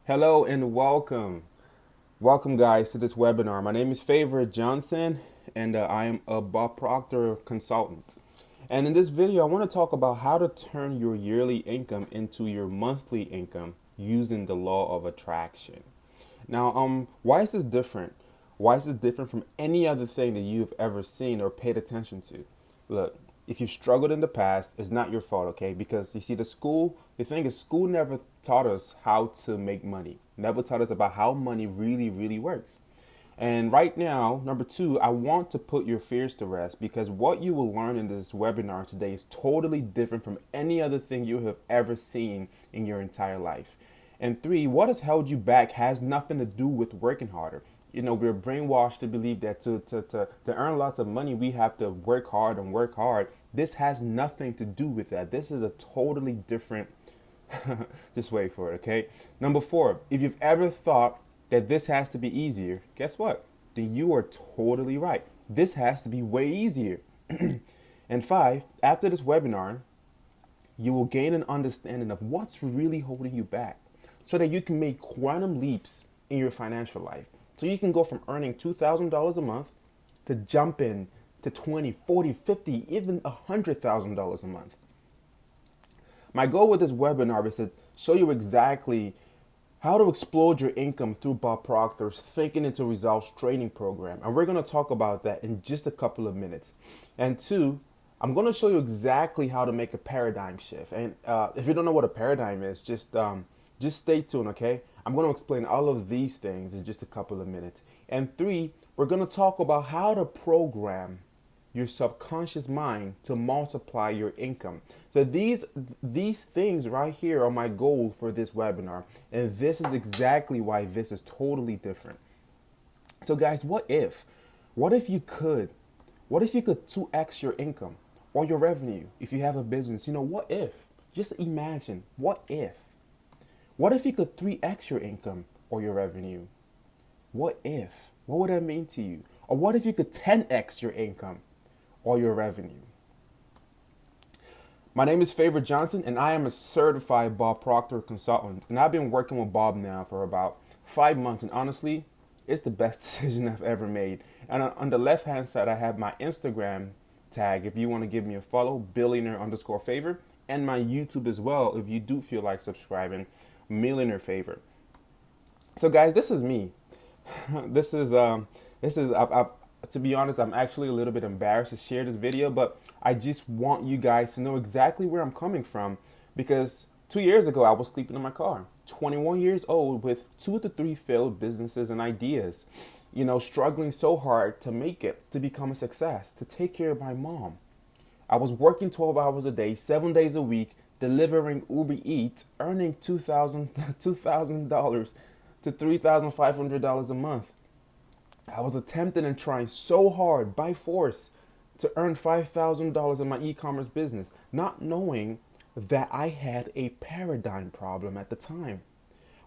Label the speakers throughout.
Speaker 1: Hello and welcome. Welcome, guys, to this webinar. My name is Favor Johnson, and I am a Bob Proctor Consultant. And in this video, I want to talk about how to turn your yearly income into your monthly income using the law of attraction. Now, why is this different? Why is this different from any other thing that you've ever seen or paid attention to? Look, if you've struggled in the past, it's not your fault, okay? Because you see, the thing is, school never taught us how to make money, never taught us about how money really works. And right now, number two, I want to put your fears to rest because what you will learn in this webinar today is totally different from any other thing you have ever seen in your entire life. And three, what has held you back has nothing to do with working harder. You know, we're brainwashed to believe that to earn lots of money, we have to work hard and work hard. This has nothing to do with that. This is a totally different, just wait for it, okay? Number four, if you've ever thought that this has to be easier, guess what? Then you are totally right. This has to be way easier. And five, after this webinar, you will gain an understanding of what's really holding you back so that you can make quantum leaps in your financial life. So you can go from earning $2,000 a month to jumping to 20, 40, 50, even $100,000 a month. My goal with this webinar is to show you exactly how to explode your income through Bob Proctor's Thinking into Results training program. And we're going to talk about that in just a couple of minutes. And two, I'm going to show you exactly how to make a paradigm shift. And if you don't know what a paradigm is, just stay tuned, okay? I'm going to explain all of these things in just a couple of minutes. And three, we're going to talk about how to program your subconscious mind to multiply your income. So these things right here are my goal for this webinar. And this is exactly why this is totally different. So guys, what if you could 2x your income or your revenue if you have a business? You know, what if? Just imagine, what if? What if you could 3x your income or your revenue? What if? What would that mean to you? Or what if you could 10x your income or your revenue? My name is Favor Johnson, and I am a certified Bob Proctor Consultant. And I've been working with Bob now for about 5 months. And honestly, it's the best decision I've ever made. And on the left-hand side, I have my Instagram tag if you want to give me a follow, billionaire_favor, and my YouTube as well if you do feel like subscribing, millionaire favor. So guys, this is me. this is I've, to be honest, I'm actually a little bit embarrassed to share this video, but I just want you guys to know exactly where I'm coming from because 2 years ago I was sleeping in my car, 21 years old with 2 to 3 failed businesses and ideas, you know, struggling so hard to make it, to become a success, to take care of my mom. I was working 12 hours a day, 7 days a week, delivering Uber Eats, earning $2,000 to $3,500 a month. I was attempting and trying so hard by force to earn $5,000 in my e-commerce business, not knowing that I had a paradigm problem at the time.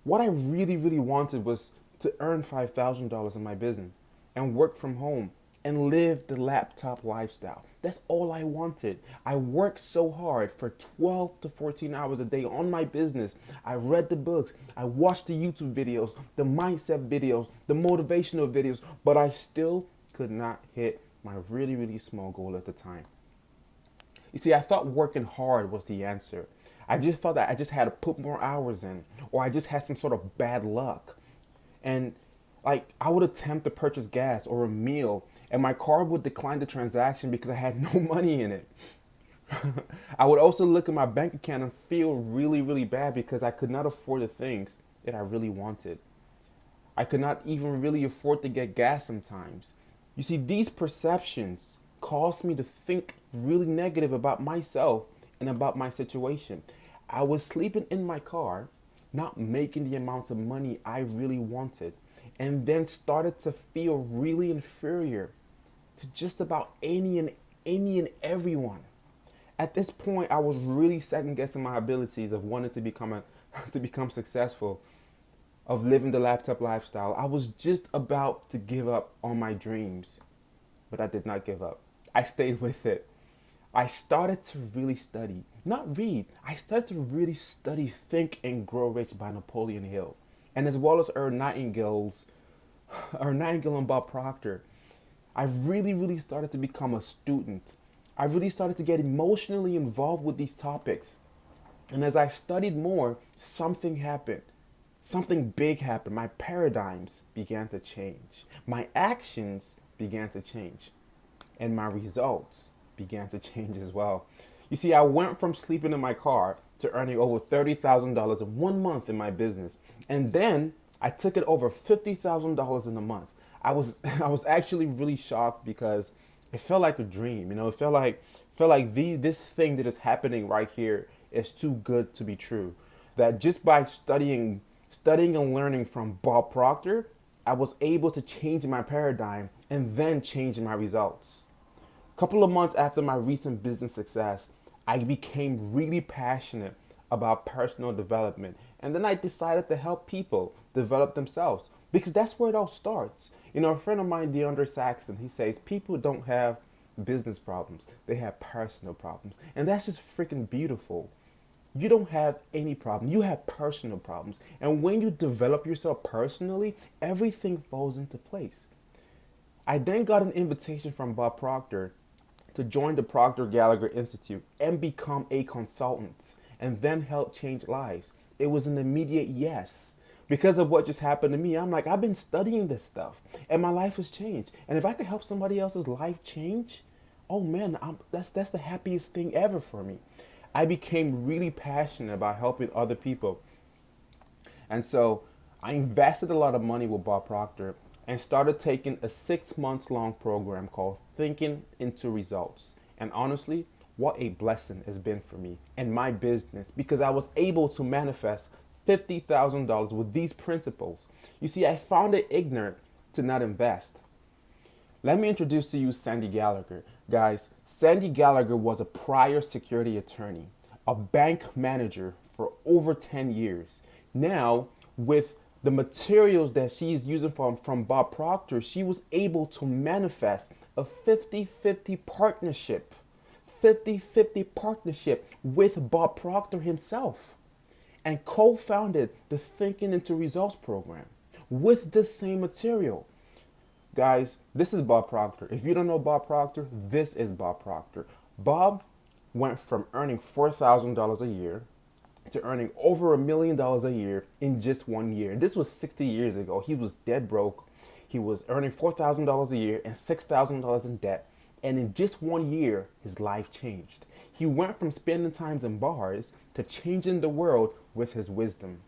Speaker 1: What I really wanted was to earn $5,000 in my business and work from home and live the laptop lifestyle. That's all I wanted. I worked so hard for 12 to 14 hours a day on my business. I read the books, I watched the YouTube videos, the mindset videos, the motivational videos, but I still could not hit my really small goal at the time. You see, I thought working hard was the answer. I just thought that I just had to put more hours in, or I just had some sort of bad luck. And like I would attempt to purchase gas or a meal and my car would decline the transaction because I had no money in it. I would also look at my bank account and feel really bad because I could not afford the things that I really wanted. I could not even really afford to get gas sometimes. You see, these perceptions caused me to think really negative about myself and about my situation. I was sleeping in my car, not making the amount of money I really wanted, and then started to feel really inferior to just about any and everyone. At this point, I was really second guessing my abilities of wanting to become successful, of living the laptop lifestyle. I was just about to give up on my dreams, but I did not give up. I stayed with it. I started to really study, not read. I started to really study Think and Grow Rich by Napoleon Hill. and as well as Nightingale and Bob Proctor, I really started to become a student. I really started to get emotionally involved with these topics. And as I studied more, something happened. Something big happened. My paradigms began to change. My actions began to change. And my results began to change as well. You see, I went from sleeping in my car to earning over $30,000 in 1 month in my business. And then I took it over $50,000 in a month. I was actually really shocked because it felt like a dream. It felt like this thing that is happening right here is too good to be true. That just by studying and learning from Bob Proctor, I was able to change my paradigm and then change my results. A couple of months after my recent business success, I became really passionate about personal development. And then I decided to help people develop themselves because that's where it all starts. A friend of mine, Saxton, he says people don't have business problems, they have personal problems. And that's just freaking beautiful. You don't have any problem. You have personal problems. And when you develop yourself personally, everything falls into place. I then got an invitation from Bob Proctor to join the Proctor Gallagher Institute and become a consultant and then help change lives. It was an immediate yes. Because of what just happened to me, I'm like, I've been studying this stuff and my life has changed. And if I could help somebody else's life change, oh man, that's the happiest thing ever for me. I became really passionate about helping other people. And so I invested a lot of money with Bob Proctor and started taking a 6 months long program called Thinking into Results. And honestly, what a blessing it's been for me and my business because I was able to manifest $50,000 with these principles. You see, I found it ignorant to not invest. Let me introduce to you Sandy Gallagher. Guys, Sandy Gallagher was a prior security attorney, a bank manager for over 10 years. Now, with the materials that she's using from Bob Proctor, she was able to manifest a 50-50 partnership. 50-50 partnership with Bob Proctor himself and co-founded the Thinking into Results program with this same material. Guys, this is Bob Proctor. If you don't know Bob Proctor, this is Bob Proctor. Bob went from earning $4,000 a year to earning over $1 million a year in just 1 year. This was 60 years ago. He was dead broke. He was earning $4,000 a year and $6,000 in debt. And in just 1 year, his life changed. He went from spending times in bars to changing the world with his wisdom.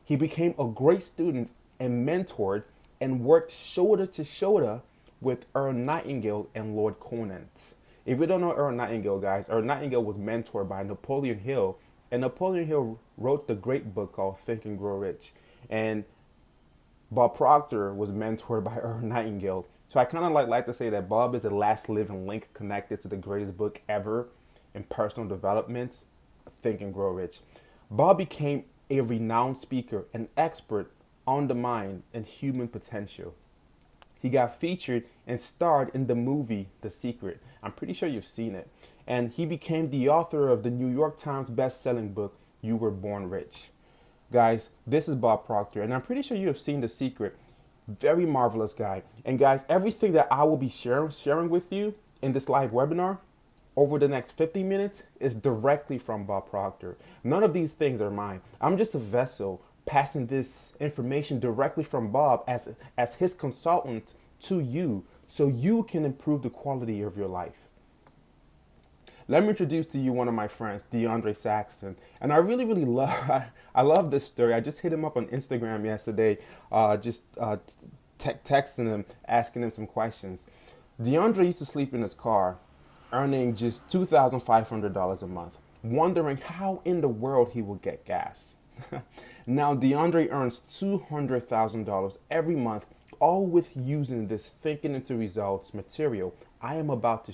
Speaker 1: He became a great student and mentored and worked shoulder to shoulder with Earl Nightingale and Lord Conant. If you don't know Earl Nightingale, guys, Earl Nightingale was mentored by Napoleon Hill, and Napoleon Hill wrote the great book called Think and Grow Rich. And Bob Proctor was mentored by Earl Nightingale. So I kind of like to say that Bob is the last living link connected to the greatest book ever in personal development, Think and Grow Rich. Bob became a renowned speaker and expert on the mind and human potential. He got featured and starred in the movie The Secret. I'm pretty sure you've seen it. And he became the author of the New York Times best-selling book, You Were Born Rich. Guys, this is Bob Proctor, and I'm pretty sure you have seen The Secret. Very marvelous guy. And guys, everything that I will be sharing with you in this live webinar over the next 50 minutes is directly from Bob Proctor. None of these things are mine. I'm just a vessel passing this information directly from Bob as his consultant to you so you can improve the quality of your life. Let me introduce to you one of my friends, Saxton. And I really love, I love this story. I just hit him up on Instagram yesterday, texting him, asking him some questions. used to sleep in his car, earning just $2,500 a month, wondering how in the world he would get gas. Now, earns $200,000 every month, all with using this Thinking into Results material I am about to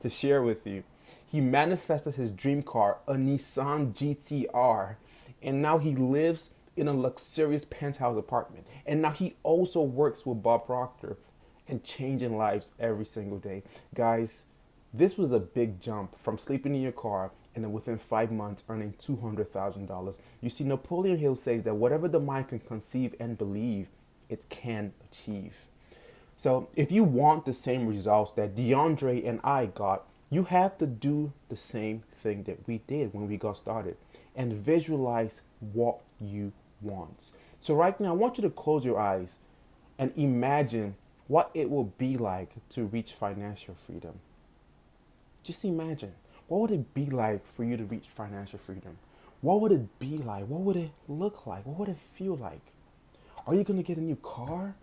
Speaker 1: share with you. He manifested his dream car, a Nissan GTR, and now he lives in a luxurious penthouse apartment. And now he also works with Bob Proctor and changing lives every single day. Guys, this was a big jump from sleeping in your car and then within 5 months earning $200,000. You see, Napoleon Hill says that whatever the mind can conceive and believe, it can achieve. So if you want the same results that DeAndre and I got, you have to do the same thing that we did when we got started and visualize what you want. So right now, I want you to close your eyes and imagine what it will be like to reach financial freedom. Just imagine. What would it be like for you to reach financial freedom? What would it be like? What would it look like? What would it feel like? Are you going to get a new car?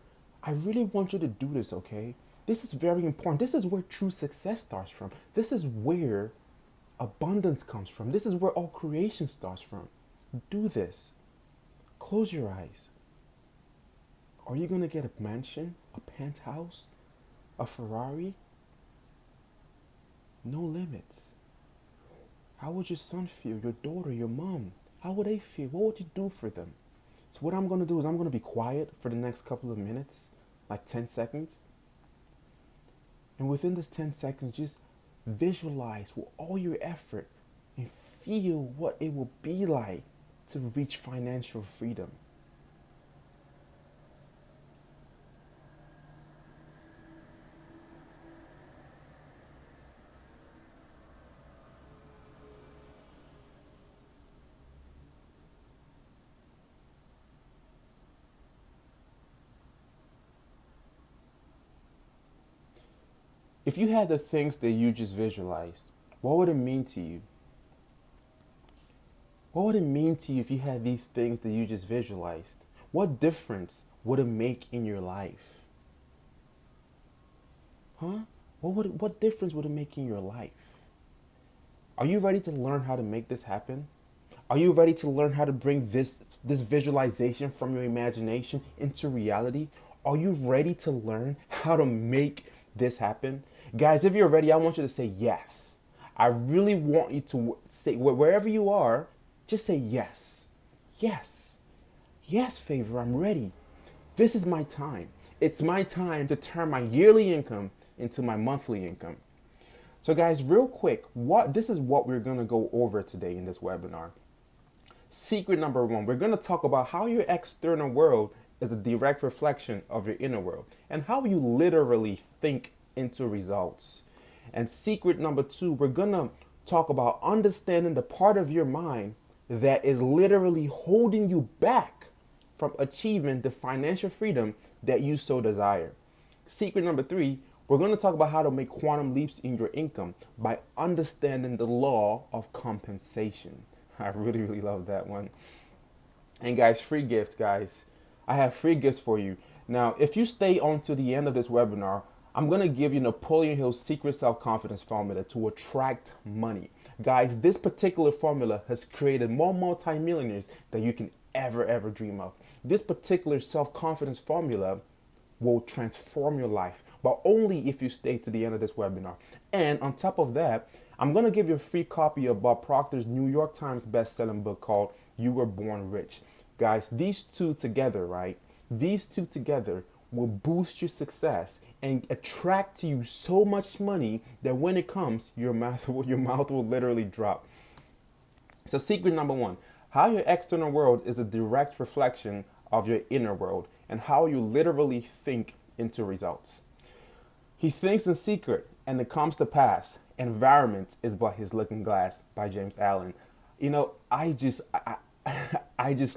Speaker 1: I really want you to do this, okay? This is very important. This is where true success starts from. This is where abundance comes from. This is where all creation starts from. Do this. Close your eyes. Are you going to get a mansion, a penthouse, a Ferrari? No limits. How would your son feel, your daughter, your mom? How would they feel? What would you do for them? So what I'm going to do is I'm going to be quiet for the next couple of minutes, like 10 seconds. And within this 10 seconds, just visualize with all your effort and feel what it will be like to reach financial freedom. If you had the things that you just visualized, what would it mean to you? What would it mean to you if you had these things that you just visualized? What difference would it make in your life? Huh? What difference would it make in your life? Are you ready to learn how to make this happen? Are you ready to learn how to bring this visualization from your imagination into reality? Are you ready to learn how to make this happen? Guys, if you're ready, I want you to say yes. I really want you to say, wherever you are, just say yes. Yes. Yes, favor, I'm ready. This is my time. It's my time to turn my yearly income into my monthly income. So guys, real quick, this is what we're going to go over today in this webinar. Secret number one, we're going to talk about how your external world is a direct reflection of your inner world and how you literally think into results. And secret number two, we're going to talk about understanding the part of your mind that is literally holding you back from achieving the financial freedom that you so desire. Secret number three, we're going to talk about how to make quantum leaps in your income by understanding the law of compensation. I really, really love that one. And guys, free gifts, guys. I have free gifts for you. Now, if you stay on to the end of this webinar, I'm going to give you Napoleon Hill's secret self-confidence formula to attract money. Guys, this particular formula has created more multimillionaires than you can ever dream of. This particular self-confidence formula will transform your life, but only if you stay to the end of this webinar. And on top of that, I'm going to give you a free copy of Bob Proctor's New York Times best-selling book called You Were Born Rich. Guys, these two together, right? These two together will boost your success and attract to you so much money that when it comes, your mouth will literally drop. So secret number one, how your external world is a direct reflection of your inner world and how you literally think into results. He thinks in secret and it comes to pass. Environment is but his looking glass by James Allen. You know, I just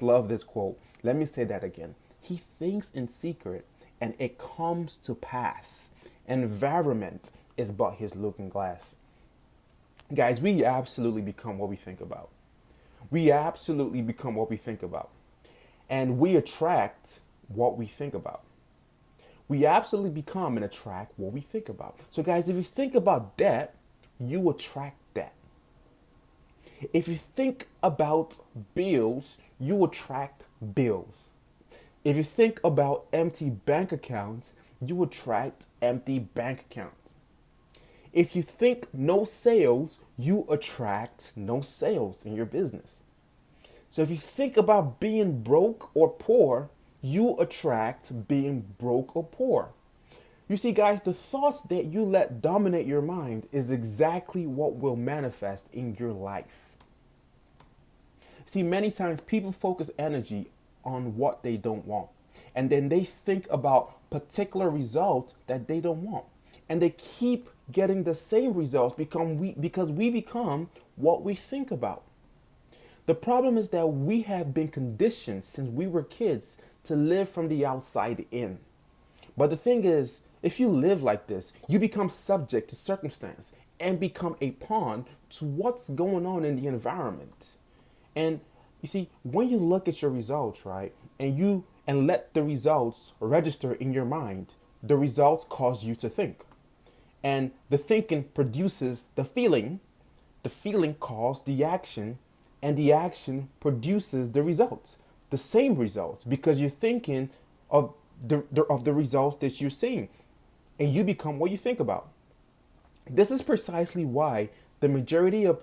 Speaker 1: love this quote. Let me say that again. He thinks in secret and it comes to pass. Environment is but his looking glass. Guys, we absolutely become what we think about. We absolutely become what we think about. And we attract what we think about. We absolutely become and attract what we think about. So guys, if you think about debt, you attract debt. If you think about bills, you attract bills. If you think about empty bank accounts, you attract empty bank accounts. If you think no sales, you attract no sales in your business. So if you think about being broke or poor, you attract being broke or poor. You see, guys, the thoughts that you let dominate your mind is exactly what will manifest in your life. See, many times people focus energy on what they don't want, and then they think about particular results that they don't want, and they keep getting the same results because we become what we think about. The problem is that we have been conditioned since we were kids to live from the outside in. But the thing is, if you live like this, you become subject to circumstance and become a pawn to what's going on in the environment. And you see, when you look at your results, right, and let the results register in your mind, the results cause you to think. And the thinking produces the feeling causes the action, and the action produces the results. The same results, because you're thinking of the results that you're seeing, and you become what you think about. This is precisely why the majority of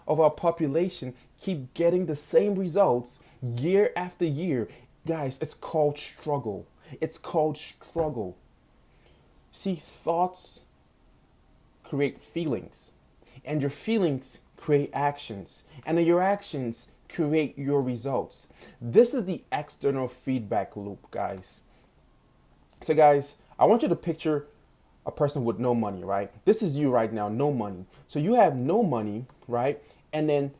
Speaker 1: our population keep getting the same results year after year. Guys, it's called struggle. It's called struggle. See, thoughts create feelings, and your feelings create actions, and then your actions create your results. This is the external feedback loop, guys. So, guys, I want you to picture a person with no money, right? This is you right now, no money. So you have no money, right? And then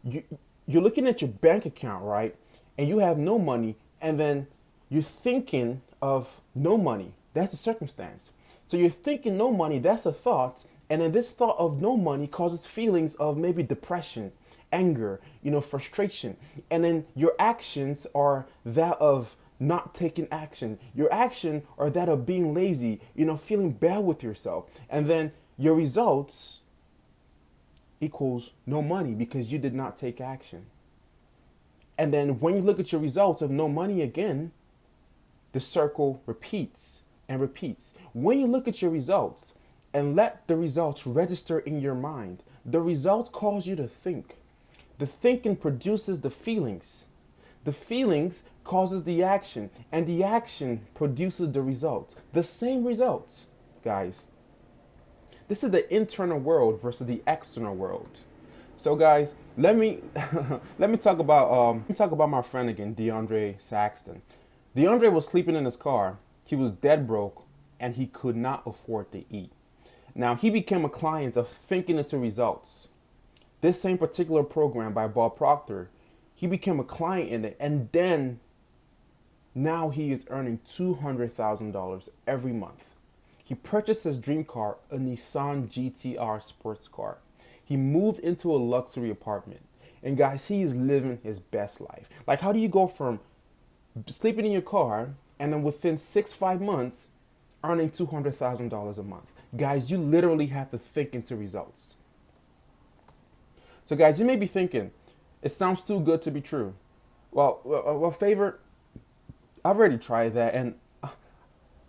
Speaker 1: you're looking at your bank account, right? And you have no money, and then you're thinking of no money. That's a circumstance. So you're thinking no money, that's a thought. And then this thought of no money causes feelings of maybe depression, anger, frustration. And then your actions are that of not taking action. Your action are that of being lazy, feeling bad with yourself. And then your results equals no money because you did not take action. And then when you look at your results of no money again, the circle repeats and repeats. When you look at your results and let the results register in your mind, the results cause you to think. The thinking produces the feelings. The feelings causes the action, and the action produces the results. The same results, guys. This is the internal world versus the external world. So, guys, let me talk about my friend again, DeAndre Saxton. DeAndre was sleeping in his car. He was dead broke, and he could not afford to eat. Now, he became a client of Thinking Into Results. This same particular program by Bob Proctor, he became a client in it, and then now he is earning $200,000 every month. He purchased his dream car, a Nissan GT-R sports car. He moved into a luxury apartment. And guys, he is living his best life. Like, how do you go from sleeping in your car and then within 5 months earning $200,000 a month? Guys, you literally have to think into results. So guys, you may be thinking, it sounds too good to be true. Well, favor, I've already tried that and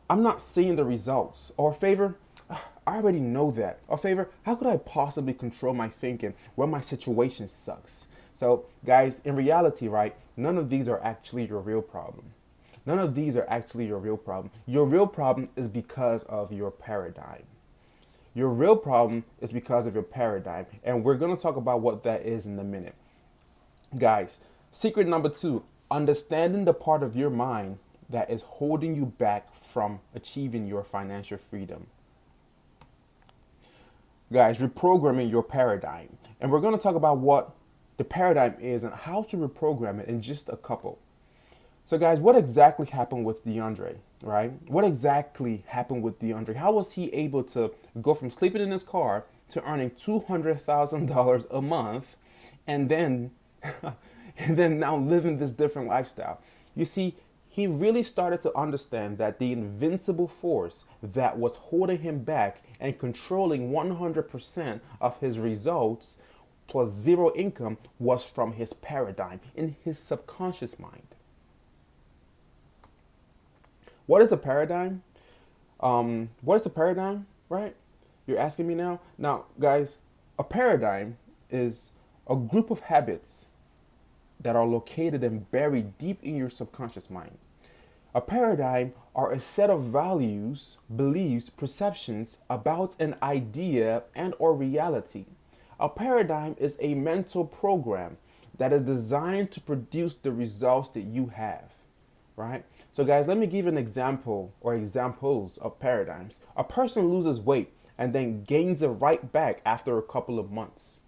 Speaker 1: I'm not seeing the results. Or favor, I already know that. Or favor, how could I possibly control my thinking when my situation sucks? So guys, in reality, right, none of these are actually your real problem. None of these are actually your real problem. Your real problem is because of your paradigm. Your real problem is because of your paradigm. And we're going to talk about what that is in a minute. Guys, secret number 2, understanding the part of your mind that is holding you back from achieving your financial freedom. Guys, reprogramming your paradigm. And we're going to talk about what the paradigm is and how to reprogram it in just a couple. So guys, what exactly happened with DeAndre, right? What exactly happened with DeAndre? How was he able to go from sleeping in his car to earning $200,000 a month and then now living this different lifestyle? You see, he really started to understand that the invincible force that was holding him back and controlling 100% of his results plus zero income was from his paradigm in his subconscious mind. What is a paradigm? What is a paradigm, right? You're asking me now? Now, guys, a paradigm is a group of habits that are located and buried deep in your subconscious mind. A paradigm are a set of values, beliefs, perceptions about an idea and or reality. A paradigm is a mental program that is designed to produce the results that you have, right? So guys, let me give an example or examples of paradigms. A person loses weight and then gains it right back after a couple of months.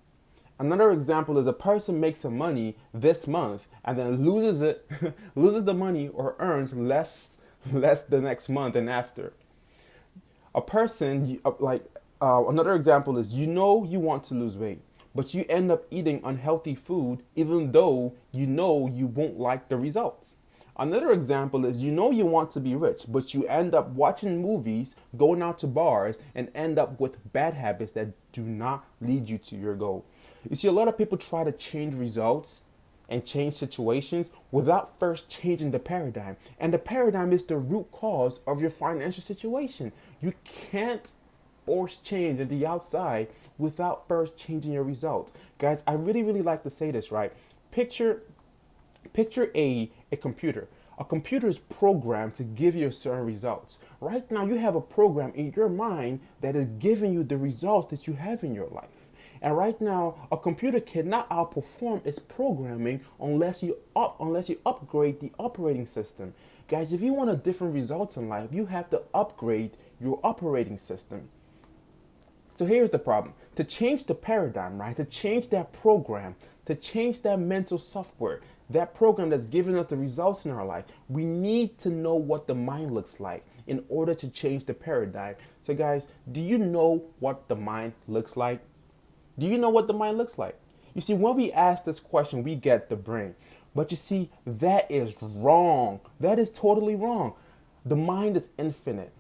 Speaker 1: Another example is a person makes some money this month and then loses it, loses the money or earns less the next month and after. A person another example is you know you want to lose weight, but you end up eating unhealthy food even though you know you won't like the results. Another example is you know you want to be rich, but you end up watching movies, going out to bars, and end up with bad habits that do not lead you to your goal. You see, a lot of people try to change results and change situations without first changing the paradigm. And the paradigm is the root cause of your financial situation. You can't force change at the outside without first changing your results. Guys, I really, really like to say this, right? Picture a computer. A computer is programmed to give you certain results. Right now, you have a program in your mind that is giving you the results that you have in your life. And right now, a computer cannot outperform its programming unless you upgrade the operating system. Guys, if you want a different results in life, you have to upgrade your operating system. So here's the problem. To change the paradigm, right? To change that program, to change that mental software, that program that's giving us the results in our life, we need to know what the mind looks like in order to change the paradigm. So guys, do you know what the mind looks like? Do you know what the mind looks like? You see, when we ask this question, we get the brain. But you see, that is wrong. That is totally wrong. The mind is infinite.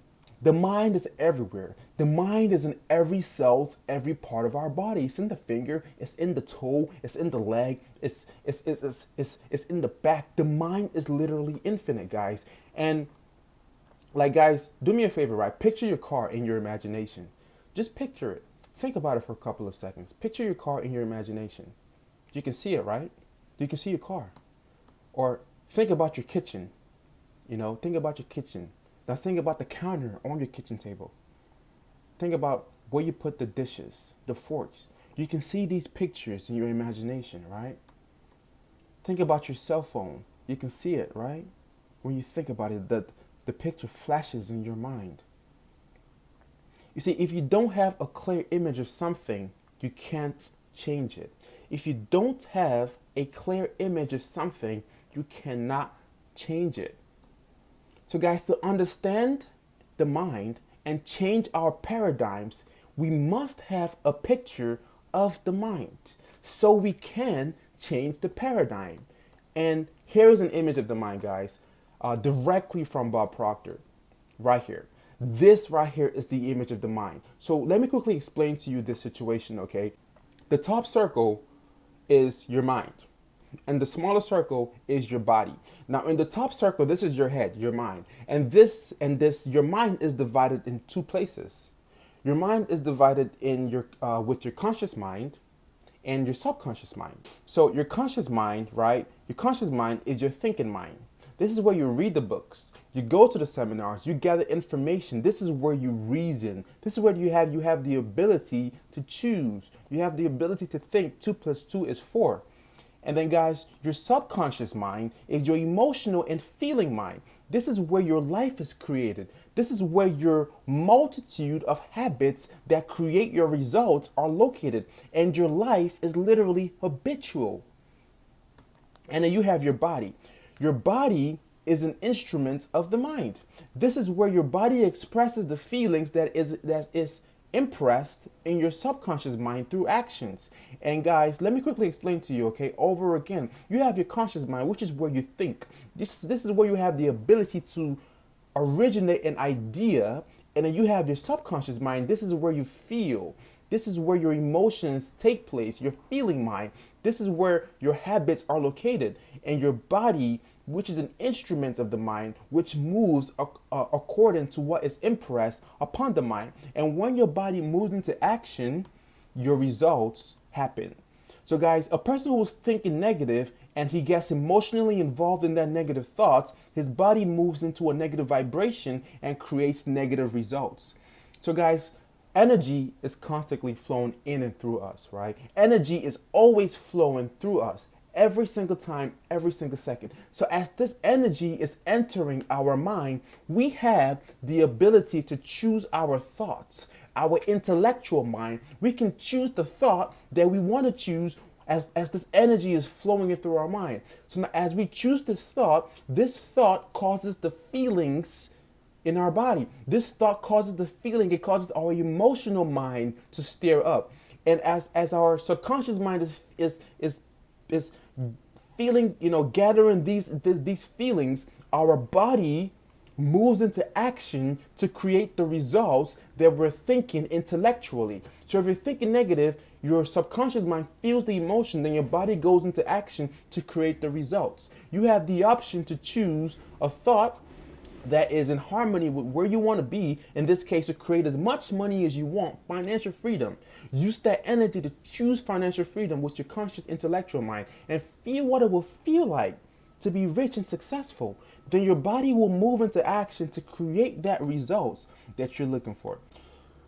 Speaker 1: The mind is everywhere. The mind is in every cell, every part of our body. It's in the finger, it's in the toe, it's in the leg, it's in the back. The mind is literally infinite, guys. And guys, do me a favor, right? Picture your car in your imagination. Just picture it. Think about it for a couple of seconds. Picture your car in your imagination. You can see it, right? You can see your car. Or think about your kitchen. Think about your kitchen. Now think about the counter on your kitchen table. Think about where you put the dishes, the forks. You can see these pictures in your imagination, right? Think about your cell phone. You can see it, right? When you think about it, the picture flashes in your mind. You see, if you don't have a clear image of something, you can't change it. If you don't have a clear image of something, you cannot change it. So guys, to understand the mind and change our paradigms, we must have a picture of the mind so we can change the paradigm. And here is an image of the mind, guys, directly from Bob Proctor, right here. This right here is the image of the mind. So let me quickly explain to you this situation, okay? The top circle is your mind, and the smaller circle is your body. Now in the top circle, this is your head, your mind. And your mind is divided in two places. Your mind is divided in with your conscious mind and your subconscious mind. So your conscious mind, right? Your conscious mind is your thinking mind. This is where you read the books, you go to the seminars, you gather information. This is where you reason. This is where you have the ability to choose. You have the ability to think 2 + 2 is 4. And then guys, your subconscious mind is your emotional and feeling mind. This is where your life is created. This is where your multitude of habits that create your results are located. And your life is literally habitual. And then you have your body. Your body is an instrument of the mind. This is where your body expresses the feelings that is impressed in your subconscious mind through actions. And guys, let me quickly explain to you, okay, over again. You have your conscious mind, which is where you think. This is where you have the ability to originate an idea. And then you have your subconscious mind. This is where you feel. This is where your emotions take place, your feeling mind. This is where your habits are located. And your body, which is an instrument of the mind, which moves according to what is impressed upon the mind. And when your body moves into action, your results happen. So guys, a person who is thinking negative and he gets emotionally involved in that negative thoughts, his body moves into a negative vibration and creates negative results. So guys, energy is constantly flowing in and through us, right? Energy is always flowing through us every single time, every single second. So as this energy is entering our mind, we have the ability to choose our thoughts. Our intellectual mind, we can choose the thought that we want to choose as this energy is flowing in through our mind. So now as we choose this thought causes the feelings in our body. This thought causes the feeling, it causes our emotional mind to stir up. And as our subconscious mind is feeling, gathering these feelings, our body moves into action to create the results that we're thinking intellectually. So if you're thinking negative, your subconscious mind feels the emotion, then your body goes into action to create the results. You have the option to choose a thought that is in harmony with where you want to be. In this case, to create as much money as you want, financial freedom. Use that energy to choose financial freedom with your conscious intellectual mind and feel what it will feel like to be rich and successful. Then your body will move into action to create that results that you're looking for.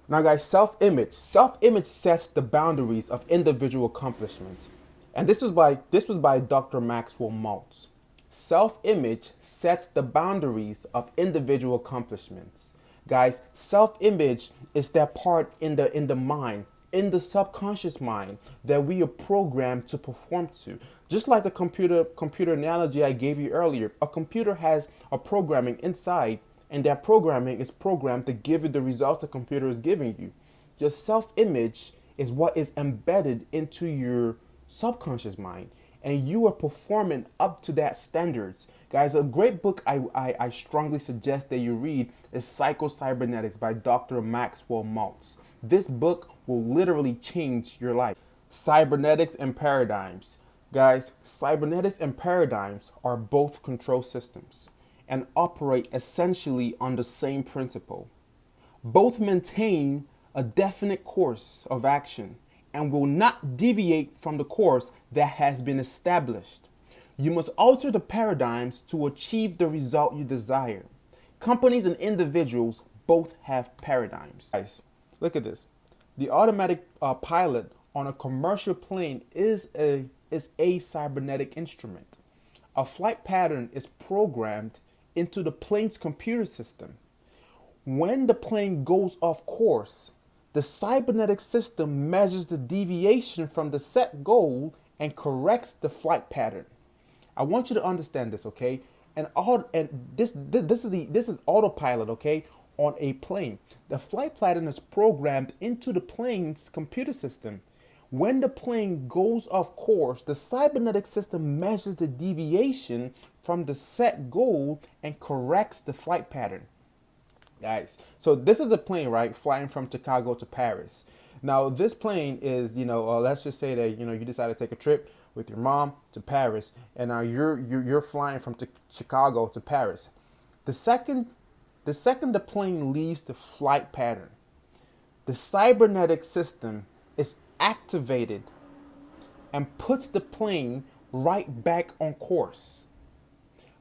Speaker 1: Now guys, self-image. Self-image sets the boundaries of individual accomplishments. And this was by Dr. Maxwell Maltz. Self-image sets the boundaries of individual accomplishments. Guys, self-image is that part in the mind, in the subconscious mind, that we are programmed to perform to. Just like the computer analogy I gave you earlier, a computer has a programming inside, and that programming is programmed to give you the results the computer is giving you. Your self-image is what is embedded into your subconscious mind, and you are performing up to that standards. Guys, a great book I strongly suggest that you read is Psycho-Cybernetics by Dr. Maxwell Maltz. This book will literally change your life. Cybernetics and paradigms. Guys, cybernetics and paradigms are both control systems and operate essentially on the same principle. Both maintain a definite course of action and will not deviate from the course that has been established. You must alter the paradigms to achieve the result you desire. Companies and individuals both have paradigms. Guys, look at this. The automatic pilot on a commercial plane is a cybernetic instrument. A flight pattern is programmed into the plane's computer system. When the plane goes off course, the cybernetic system measures the deviation from the set goal and corrects the flight pattern. I want you to understand this, okay? And this is autopilot, okay? On a plane, the flight pattern is programmed into the plane's computer system. When the plane goes off course, the cybernetic system measures the deviation from the set goal and corrects the flight pattern. Guys, so this is the plane, right, flying from Chicago to Paris. Now, this plane is, let's just say that, you decide to take a trip with your mom to Paris, and now you're flying from Chicago to Paris. The second the plane leaves the flight pattern, the cybernetic system is activated and puts the plane right back on course,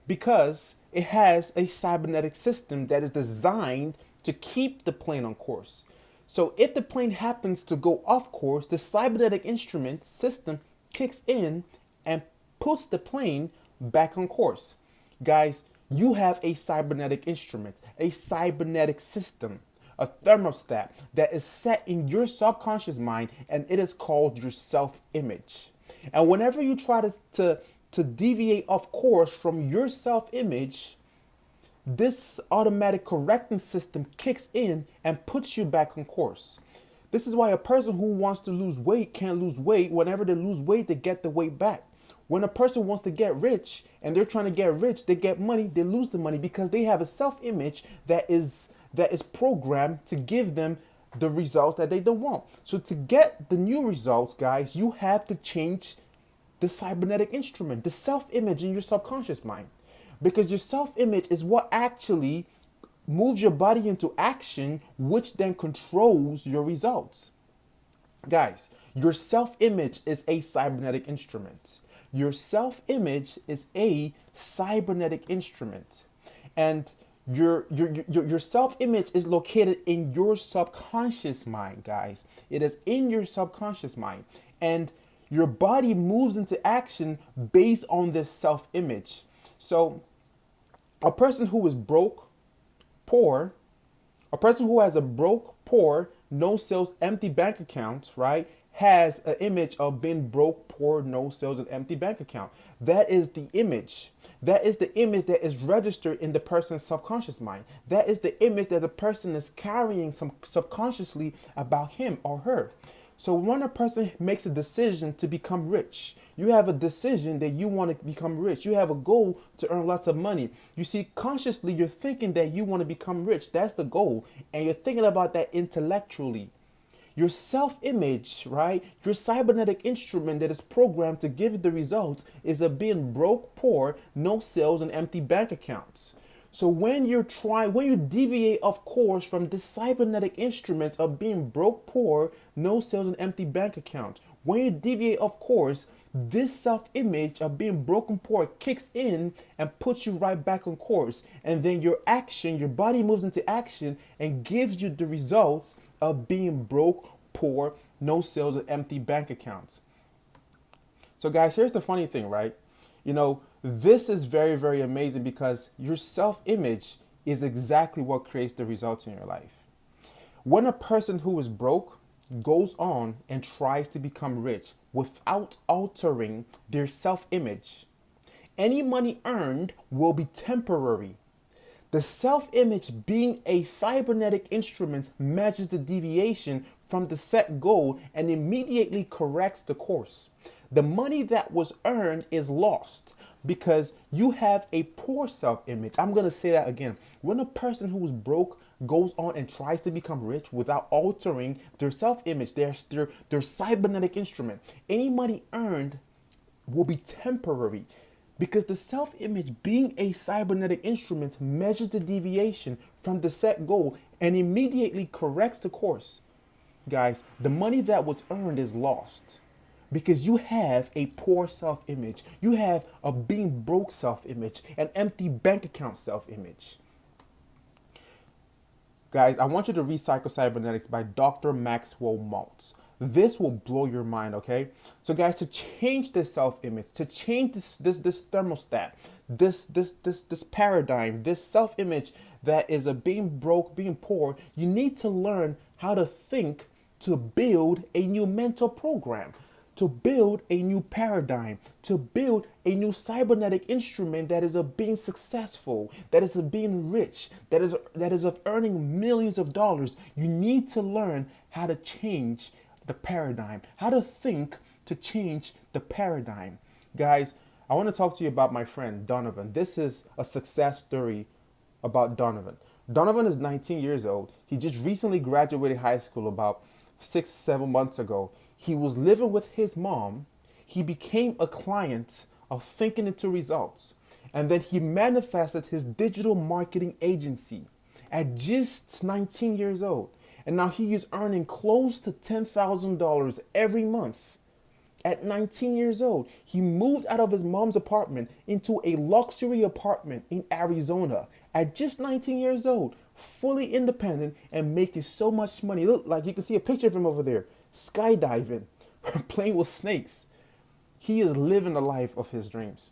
Speaker 1: because it has a cybernetic system that is designed to keep the plane on course. So if the plane happens to go off course, the cybernetic instrument system kicks in and puts the plane back on course. Guys, you have a cybernetic instrument, a cybernetic system, a thermostat that is set in your subconscious mind, and it is called your self-image. And whenever you try to deviate off course from your self-image, this automatic correcting system kicks in and puts you back on course. This is why a person who wants to lose weight can't lose weight. Whenever they lose weight, they get the weight back. When a person wants to get rich and they're trying to get rich, they get money, they lose the money because they have a self-image that is programmed to give them the results that they don't want. So to get the new results, guys, you have to change the cybernetic instrument, the self-image in your subconscious mind. Because your self-image is what actually moves your body into action, which then controls your results. Guys, your self-image is a cybernetic instrument. Your self-image is a cybernetic instrument. And your self-image is located in your subconscious mind, guys. It is in your subconscious mind. And your body moves into action based on this self-image. So a person who is broke, poor, a person who has a broke, poor, no sales, empty bank account, right, has an image of being broke, poor, no sales, and empty bank account. That is the image. That is the image that is registered in the person's subconscious mind. That is the image that the person is carrying subconsciously about him or her. So when a person makes a decision to become rich, you have a decision that you want to become rich. You have a goal to earn lots of money. You see, consciously, you're thinking that you want to become rich. That's the goal. And you're thinking about that intellectually. Your self-image, right? Your cybernetic instrument that is programmed to give you the results is of being broke, poor, no sales, and empty bank accounts. So when you deviate off course from this cybernetic instrument of being broke, poor, no sales, and empty bank account, when you deviate off course, this self-image of being broken, poor kicks in and puts you right back on course. And then your body moves into action and gives you the results of being broke, poor, no sales, and empty bank accounts. So guys, here's the funny thing, right? This is very, very amazing because your self-image is exactly what creates the results in your life. When a person who is broke goes on and tries to become rich without altering their self-image, any money earned will be temporary. The self-image, being a cybernetic instrument, measures the deviation from the set goal and immediately corrects the course. The money that was earned is lost because you have a poor self-image. I'm going to say that again. When a person who is broke goes on and tries to become rich without altering their self-image, their cybernetic instrument, any money earned will be temporary. Because the self-image, being a cybernetic instrument, measures the deviation from the set goal and immediately corrects the course. Guys, the money that was earned is lost because you have a poor self-image. You have a being broke self-image, an empty bank account self-image. Guys, I want you to read Psycho-Cybernetics by Dr. Maxwell Maltz. This will blow your mind, okay? So guys, to change this self-image, to change this thermostat, this paradigm, this self-image that is a being broke, being poor, you need to learn how to think to build a new mental program, to build a new paradigm, to build a new cybernetic instrument that is of being successful, that is of being rich, that is of earning millions of dollars. You need to learn how to change the paradigm, how to think to change the paradigm. Guys, I want to talk to you about my friend Donovan. This is a success story about Donovan. Donovan is 19 years old. He just recently graduated high school about 6-7 months ago. He was living with his mom. He became a client of Thinking Into Results. And then he manifested his digital marketing agency at just 19 years old. And now he is earning close to $10,000 every month. At 19 years old, he moved out of his mom's apartment into a luxury apartment in Arizona. At just 19 years old, fully independent and making so much money. Look, like you can see a picture of him over there, skydiving, playing with snakes. He is living the life of his dreams.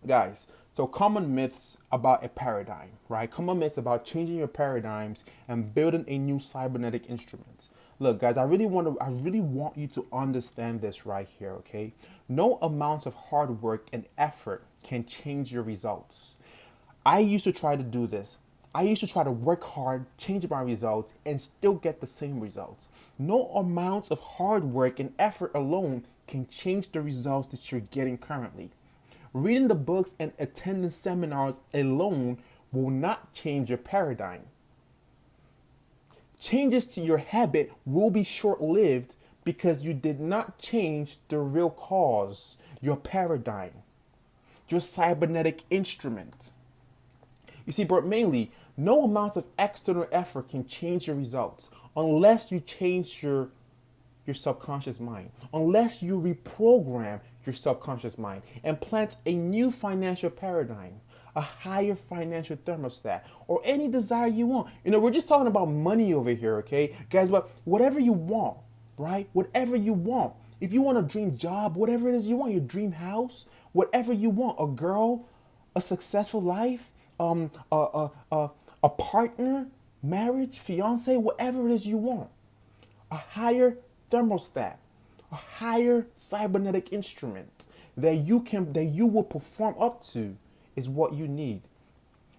Speaker 1: Guys, so common myths about a paradigm, right? Common myths about changing your paradigms and building a new cybernetic instrument. Look, guys, I really want you to understand this right here, okay? No amount of hard work and effort can change your results. I used to try to do this. I used to try to work hard, change my results, and still get the same results. No amount of hard work and effort alone can change the results that you're getting currently. Reading the books and attending seminars alone will not change your paradigm. Changes to your habit will be short-lived because you did not change the real cause, your paradigm, your cybernetic instrument. You see, but mainly, no amount of external effort can change your results unless you change your subconscious mind, unless you reprogram your subconscious mind and plants a new financial paradigm, a higher financial thermostat, or any desire you want. We're just talking about money over here, okay? Guys, but whatever you want, right? Whatever you want. If you want a dream job, whatever it is you want, your dream house, whatever you want, a girl, a successful life, a partner, marriage, fiance, whatever it is you want, a higher thermostat, a higher cybernetic instrument that you will perform up to is what you need.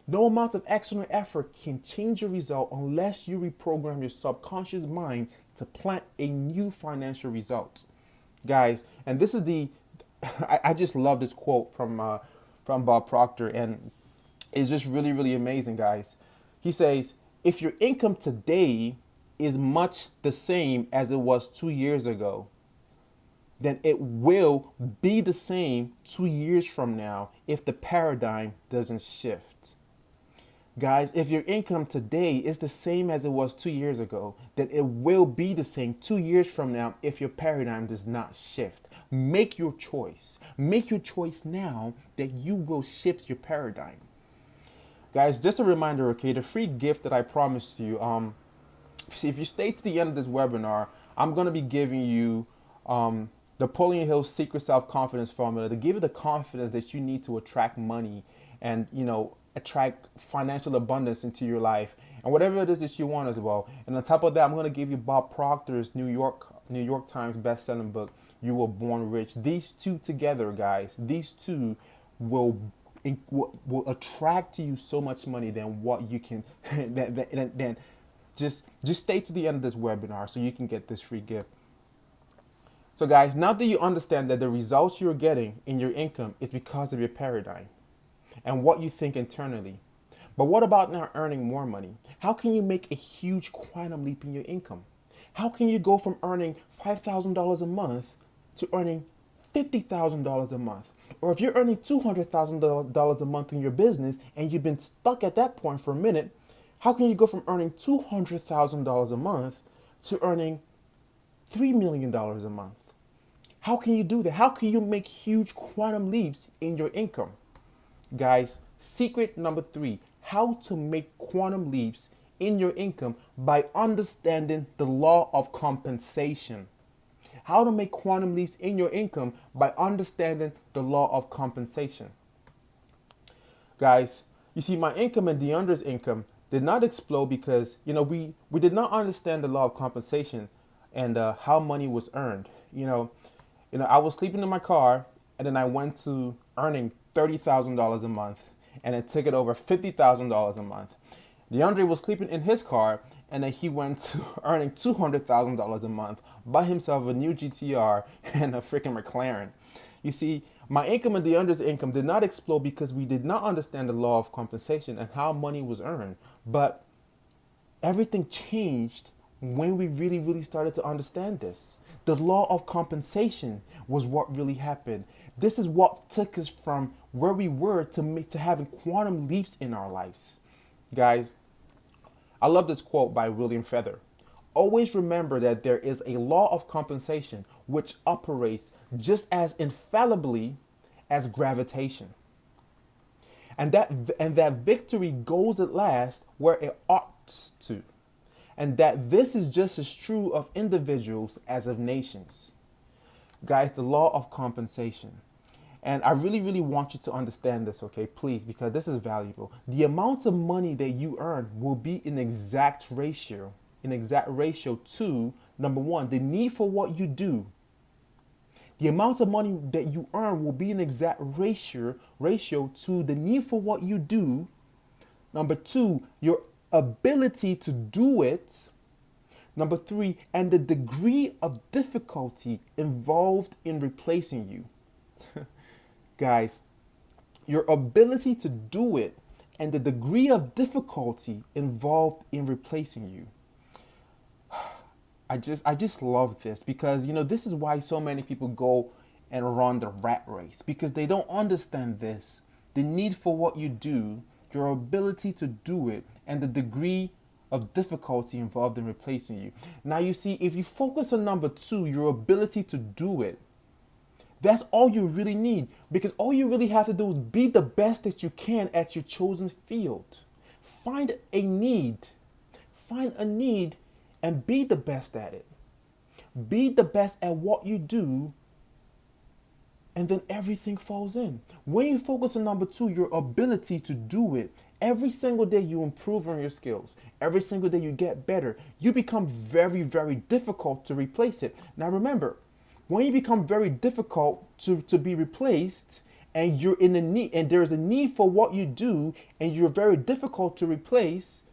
Speaker 1: No amount of external effort can change your result unless you reprogram your subconscious mind to plant a new financial result. Guys, and this is I just love this quote from Bob Proctor, and it's just really, really amazing, guys. He says, if your income today is much the same as it was 2 years ago, then it will be the same 2 years from now if the paradigm doesn't shift. Guys, if your income today is the same as it was 2 years ago, then it will be the same 2 years from now if your paradigm does not shift. Make your choice. Make your choice now that you will shift your paradigm. Guys, just a reminder, okay, the free gift that I promised you, if you stay to the end of this webinar, I'm going to be giving you Napoleon Hill's secret self-confidence formula to give you the confidence that you need to attract money and, attract financial abundance into your life and whatever it is that you want as well. And on top of that, I'm going to give you Bob Proctor's New York Times best-selling book, You Were Born Rich. These two together, guys, these two will attract to you so much money than what you can then just stay to the end of this webinar so you can get this free gift. So guys, now that you understand that the results you're getting in your income is because of your paradigm and what you think internally. But what about now earning more money? How can you make a huge quantum leap in your income? How can you go from earning $5,000 a month to earning $50,000 a month? Or if you're earning $200,000 a month in your business and you've been stuck at that point for a minute, how can you go from earning $200,000 a month to earning $3 million a month? How can you do that? How can you make huge quantum leaps in your income? Guys, secret number 3, how to make quantum leaps in your income by understanding the law of compensation. How to make quantum leaps in your income by understanding the law of compensation. Guys, you see, my income and DeAndre's income did not explode because, we did not understand the law of compensation and how money was earned. I was sleeping in my car and then I went to earning $30,000 a month and it took it over $50,000 a month. DeAndre was sleeping in his car and then he went to earning $200,000 a month, buy himself a new GTR and a freaking McLaren. You see, my income and DeAndre's income did not explode because we did not understand the law of compensation and how money was earned. But everything changed when we really, really started to understand this. The law of compensation was what really happened. This is what took us from where we were to having quantum leaps in our lives. Guys, I love this quote by William Feather. Always remember that there is a law of compensation which operates just as infallibly as gravitation. And that victory goes at last where it ought to. And that this is just as true of individuals as of nations. Guys, the law of compensation. And I really, really want you to understand this, okay, please, because this is valuable. The amount of money that you earn will be in exact ratio to, number one, the need for what you do. The amount of money that you earn will be in exact ratio to the need for what you do. Number 2, your ability to do it. Number 3, and the degree of difficulty involved in replacing you. Guys, your ability to do it and the degree of difficulty involved in replacing you. I just love this because, this is why so many people go and run the rat race, because they don't understand this. The need for what you do, your ability to do it, and the degree of difficulty involved in replacing you. Now, you see, if you focus on number 2, your ability to do it, That's all you really need, because all you really have to do is be the best that you can at your chosen field. Find a need. Find a need and be the best at it. Be the best at what you do, and then everything falls in. When you focus on number two, your ability to do it, every single day you improve on your skills. Every single day you get better. You become very, very difficult to replace it. Now remember, when you become very difficult to be replaced, and you're in the need, and there's a need for what you do, and you're very difficult to replace,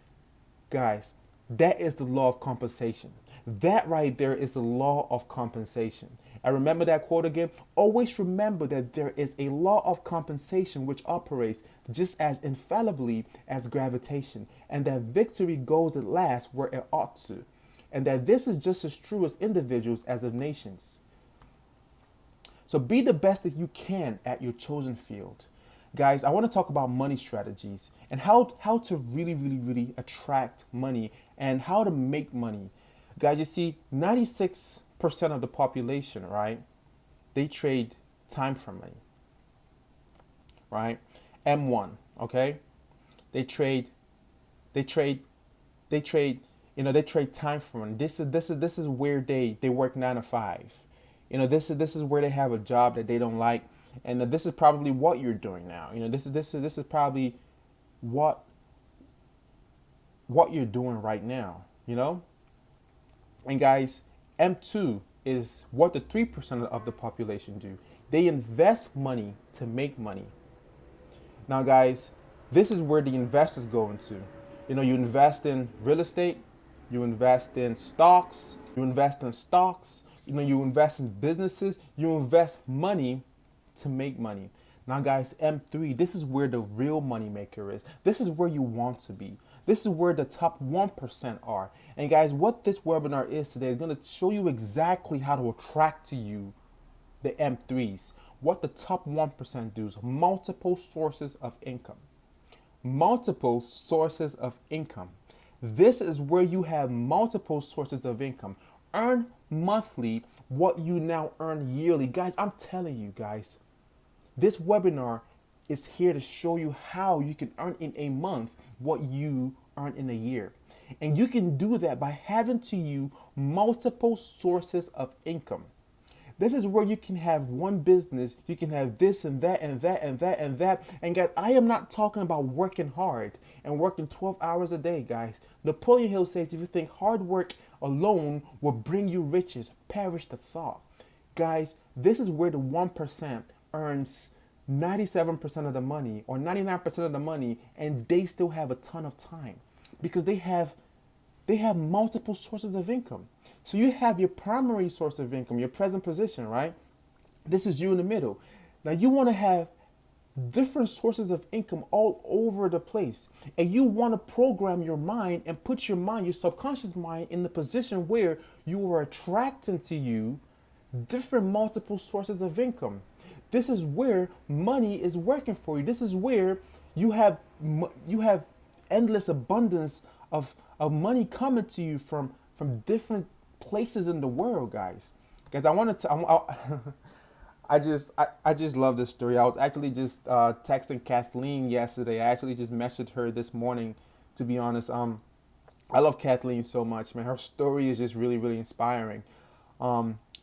Speaker 1: guys, that is the law of compensation. That right there is the law of compensation. And remember that quote again. Always remember that there is a law of compensation which operates just as infallibly as gravitation, and that victory goes at last where it ought to, and that this is just as true as individuals as of nations. So be the best that you can at your chosen field. Guys, I want to talk about money strategies and how to really attract money and how to make money. Guys, you see, 96% of the population, right? They trade time for money, right? M1, okay? They trade, they trade, they trade, they trade time for money. This is where they work 9 to 5. This is where they have a job that they don't like, and this is probably what you're doing now. This is probably what you're doing right now. And guys, M2 is what the 3% of the population do. They invest money to make money. Now, guys, this is where the investors go into. You invest in real estate, you invest in stocks, you invest in businesses, you invest money to make money. Now, guys, M3, this is where the real money maker is. This is where you want to be. This is where the top 1% are. And guys, what this webinar is today is going to show you exactly how to attract to you the M3s. What the top 1% do is multiple sources of income. Multiple sources of income. This is where you have multiple sources of income. Earn monthly what you now earn yearly. Guys, I'm telling you guys, this webinar is here to show you how you can earn in a month what you earn in a year. And you can do that by having to you multiple sources of income. This is where you can have one business, you can have this and that and that and that and that. And guys, I am not talking about working hard and working 12 hours a day, guys. Napoleon Hill says, if you think hard work alone will bring you riches, perish the thought. Guys, this is where the 1% earns 97% of the money or 99% of the money, and they still have a ton of time because they have multiple sources of income. So you have your primary source of income, your present position, right? This is you in the middle. Now you want to have different sources of income all over the place. And you want to program your mind and put your subconscious mind in the position where you are attracting to you different multiple sources of income. This is where money is working for you. This is where you have endless abundance of money coming to you from different places in the world, guys. Guys, I just love this story. I was actually just texting Kathleen yesterday. I actually just messaged her this morning, to be honest. I love Kathleen so much, man. Her story is just really inspiring.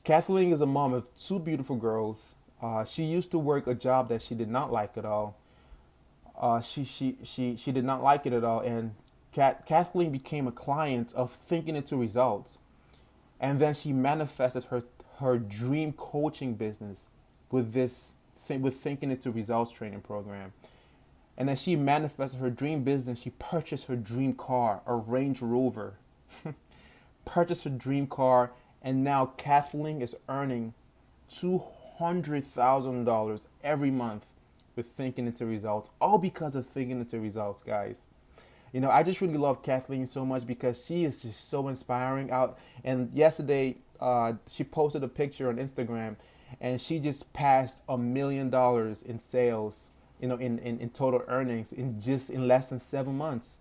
Speaker 1: Kathleen is a mom of 2 beautiful girls. She used to work a job that she did not like at all. She did not like it at all, and Kathleen became a client of Thinking Into Results, and then she manifested her dream coaching business with Thinking Into Results training program. And then she manifested her dream business. She purchased her dream car, a Range Rover. Purchased her dream car, and now Kathleen is earning $200,000 every month with Thinking Into Results, all because of Thinking Into Results, guys. I just really love Kathleen so much because she is just so inspiring. And yesterday, she posted a picture on Instagram, and she just passed $1 million in sales, in total earnings in less than 7 months.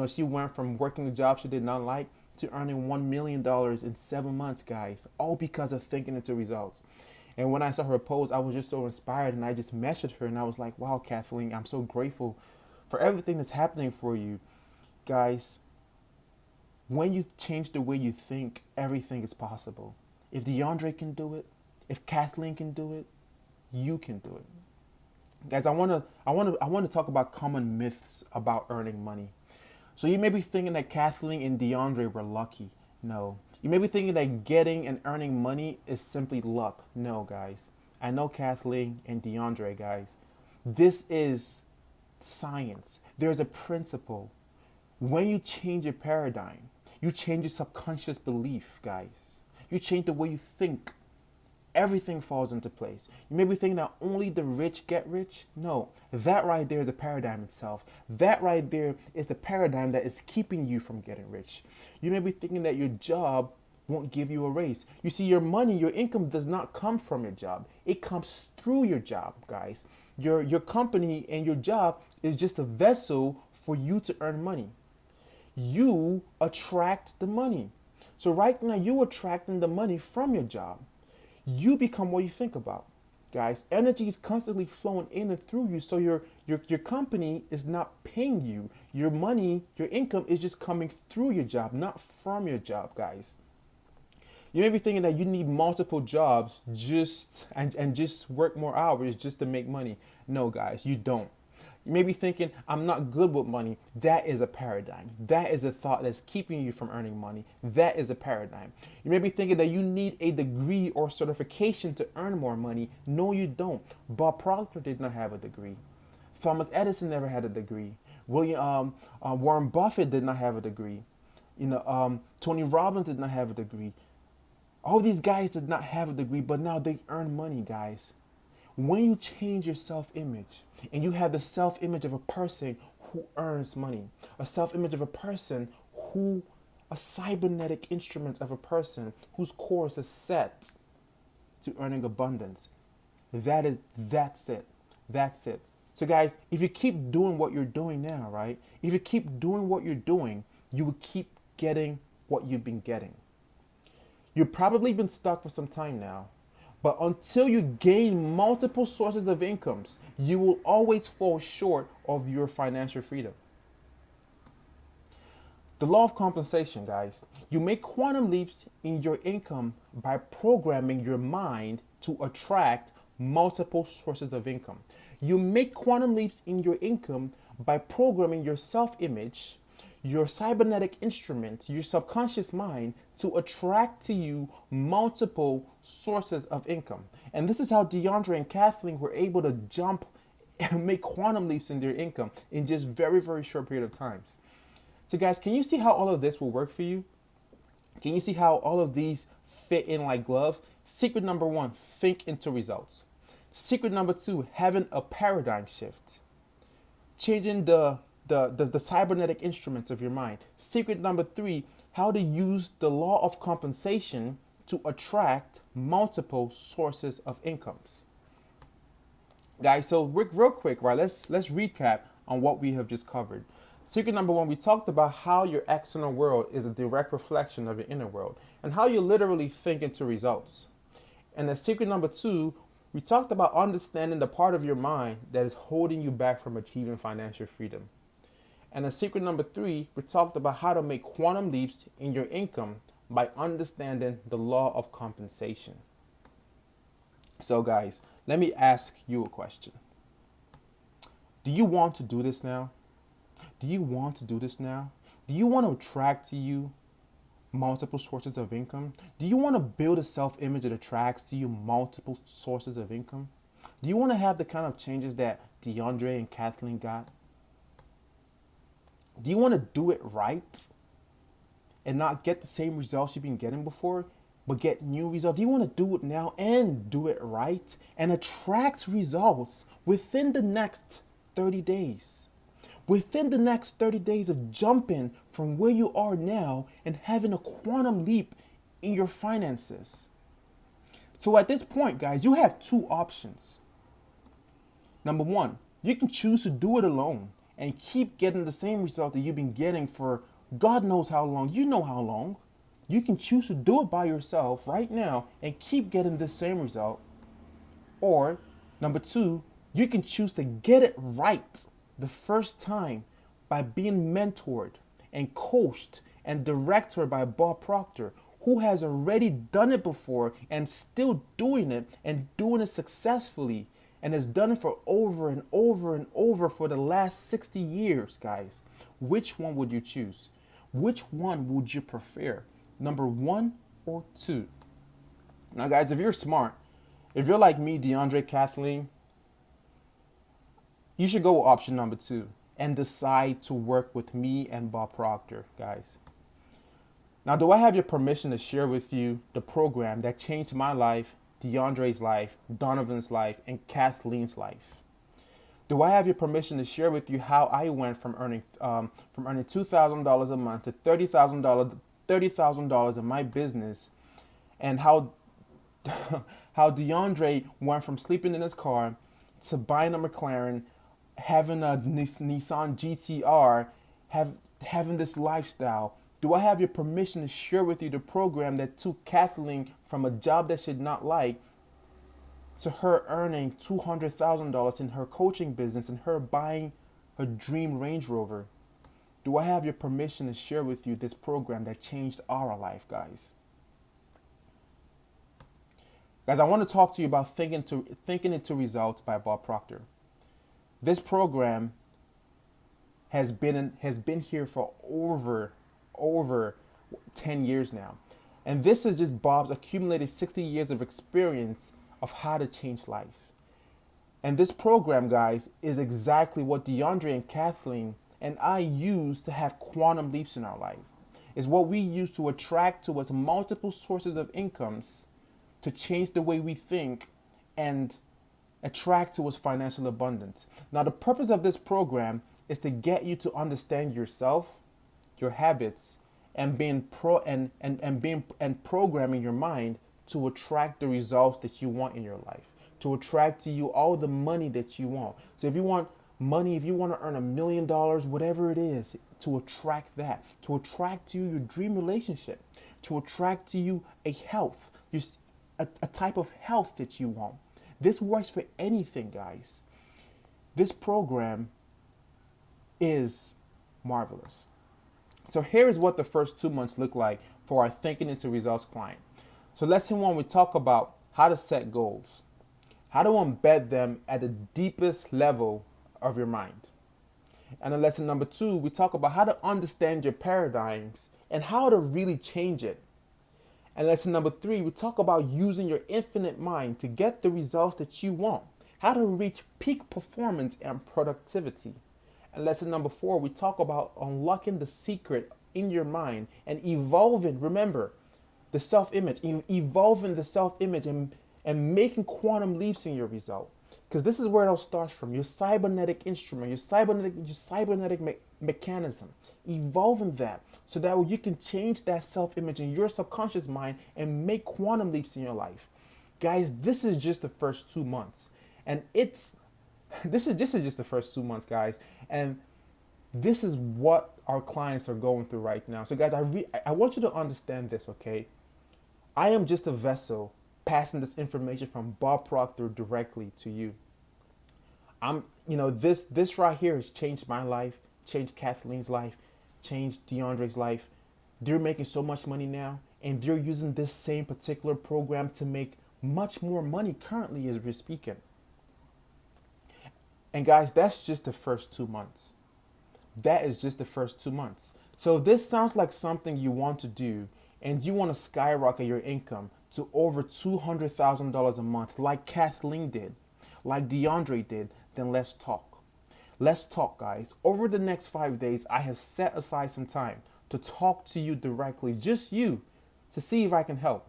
Speaker 1: She went from working a job she did not like to earning $1 million in 7 months, guys, all because of Thinking Into Results. And when I saw her post, I was just so inspired, and I just messaged her, and I was like, wow, Kathleen, I'm so grateful for everything that's happening for you. Guys, when you change the way you think, everything is possible. If DeAndre can do it, if Kathleen can do it, you can do it. Guys, I want to talk about common myths about earning money. So you may be thinking that Kathleen and DeAndre were lucky. No. You may be thinking that getting and earning money is simply luck. No, guys. I know Kathleen and DeAndre, guys. This is science. There's a principle. When you change your paradigm, you change your subconscious belief, guys. You change the way you think. Everything falls into place. You may be thinking that only the rich get rich. No, that right there is the paradigm itself. That right there is the paradigm that is keeping you from getting rich. You may be thinking that your job won't give you a raise. You see, your money, your income does not come from your job. It comes through your job, guys. Your company and your job is just a vessel for you to earn money. You attract the money. So right now, you're attracting the money from your job. You become what you think about, guys. Energy is constantly flowing in and through you, so your company is not paying you. Your money, your income is just coming through your job, not from your job, guys. You may be thinking that you need multiple jobs and just work more hours just to make money. No, guys, you don't. You may be thinking, I'm not good with money. That is a paradigm. That is a thought that's keeping you from earning money. That is a paradigm. You may be thinking that you need a degree or certification to earn more money. No, you don't. Bob Proctor did not have a degree. Thomas Edison never had a degree. Warren Buffett did not have a degree. Tony Robbins did not have a degree. All these guys did not have a degree, but now they earn money, guys. When you change your self-image and you have the self-image of a person who earns money, a self-image of a person a cybernetic instrument of a person whose course is set to earning abundance, that's it. That's it. So guys, if you keep doing what you're doing now, right? If you keep doing what you're doing, you will keep getting what you've been getting. You've probably been stuck for some time now. But until you gain multiple sources of incomes, you will always fall short of your financial freedom. The law of compensation, guys. You make quantum leaps in your income by programming your mind to attract multiple sources of income. You make quantum leaps in your income by programming your self-image, your cybernetic instrument, your subconscious mind to attract to you multiple sources of income. And this is how DeAndre and Kathleen were able to jump and make quantum leaps in their income in just very, very short period of times. So guys, can you see how all of this will work for you? Can you see how all of these fit in like glove? Secret number 1, think into results. Secret number 2, having a paradigm shift. Changing the cybernetic instruments of your mind. Secret number 3, how to use the law of compensation to attract multiple sources of incomes. Guys, so real quick, right? Let's recap on what we have just covered. Secret number 1, we talked about how your external world is a direct reflection of your inner world and how you literally think into results. And then secret number 2, we talked about understanding the part of your mind that is holding you back from achieving financial freedom. And then secret number 3, we talked about how to make quantum leaps in your income by understanding the law of compensation. So guys, let me ask you a question. Do you want to do this now? Do you want to do this now? Do you want to attract to you multiple sources of income? Do you want to build a self-image that attracts to you multiple sources of income? Do you want to have the kind of changes that DeAndre and Kathleen got? Do you want to do it right and not get the same results you've been getting before, but get new results? Do you want to do it now and do it right and attract results within the next 30 days? Within the next 30 days of jumping from where you are now and having a quantum leap in your finances. So at this point, guys, you have 2 options. Number 1, you can choose to do it alone and keep getting the same result that you've been getting for God knows how long. You know how long. You can choose to do it by yourself right now and keep getting the same result. Or number two, you can choose to get it right the first time by being mentored and coached and directed by Bob Proctor, who has already done it before and still doing it and doing it successfully and has done it for over and over and over for the last 60 years, guys. Which one would you choose? Which one would you prefer? Number one or two? Now, guys, if you're smart, if you're like me, DeAndre, Kathleen, you should go with option number two and decide to work with me and Bob Proctor, guys. Now, do I have your permission to share with you the program that changed my life, DeAndre's life, Donovan's life, and Kathleen's life? Do I have your permission to share with you how I went from earning $2,000 a month to $30,000 in my business, and how how DeAndre went from sleeping in his car to buying a McLaren, having a Nissan GTR, having this lifestyle? Do I have your permission to share with you the program that took Kathleen from a job that she did not like to her earning $200,000 in her coaching business and her buying her dream Range Rover? Do I have your permission to share with you this program that changed our life, guys? Guys, I want to talk to you about Thinking into Results by Bob Proctor. This program has been here for over 10 years now. And this is just Bob's accumulated 60 years of experience of how to change life. And this program, guys, is exactly what DeAndre and Kathleen and I use to have quantum leaps in our life. It's what we use to attract to us multiple sources of incomes, to change the way we think and attract to us financial abundance. Now, the purpose of this program is to get you to understand yourself, your habits, and programming your mind to attract the results that you want in your life, to attract to you all the money that you want. So if you want money, if you want to earn $1 million, whatever it is, to attract that, to attract to you your dream relationship, to attract to you a health, a type of health that you want. This works for anything, guys. This program is marvelous. So here is what the first 2 months look like for our Thinking into Results client. So lesson one, we talk about how to set goals, how to embed them at the deepest level of your mind. And in lesson number two, we talk about how to understand your paradigms and how to really change it. And lesson number three, we talk about using your infinite mind to get the results that you want, how to reach peak performance and productivity. And lesson number four, we talk about unlocking the secret in your mind and evolving, remember, the self-image, evolving the self-image and making quantum leaps in your result. Because this is where it all starts from, your cybernetic instrument, your cybernetic mechanism, evolving that so that way you can change that self-image in your subconscious mind and make quantum leaps in your life. Guys, this is just the first 2 months. And this is just the first 2 months, guys. And this is what our clients are going through right now. So guys, I want you to understand this, okay? I am just a vessel passing this information from Bob Proctor directly to you. This right here has changed my life, changed Kathleen's life, changed DeAndre's life. They're making so much money now, and they're using this same particular program to make much more money currently as we're speaking. And guys, that's just the first 2 months. That is just the first 2 months. So if this sounds like something you want to do and you want to skyrocket your income to over $200,000 a month like Kathleen did, like DeAndre did, then let's talk. Let's talk, guys. Over the next 5 days, I have set aside some time to talk to you directly, just you, to see if I can help.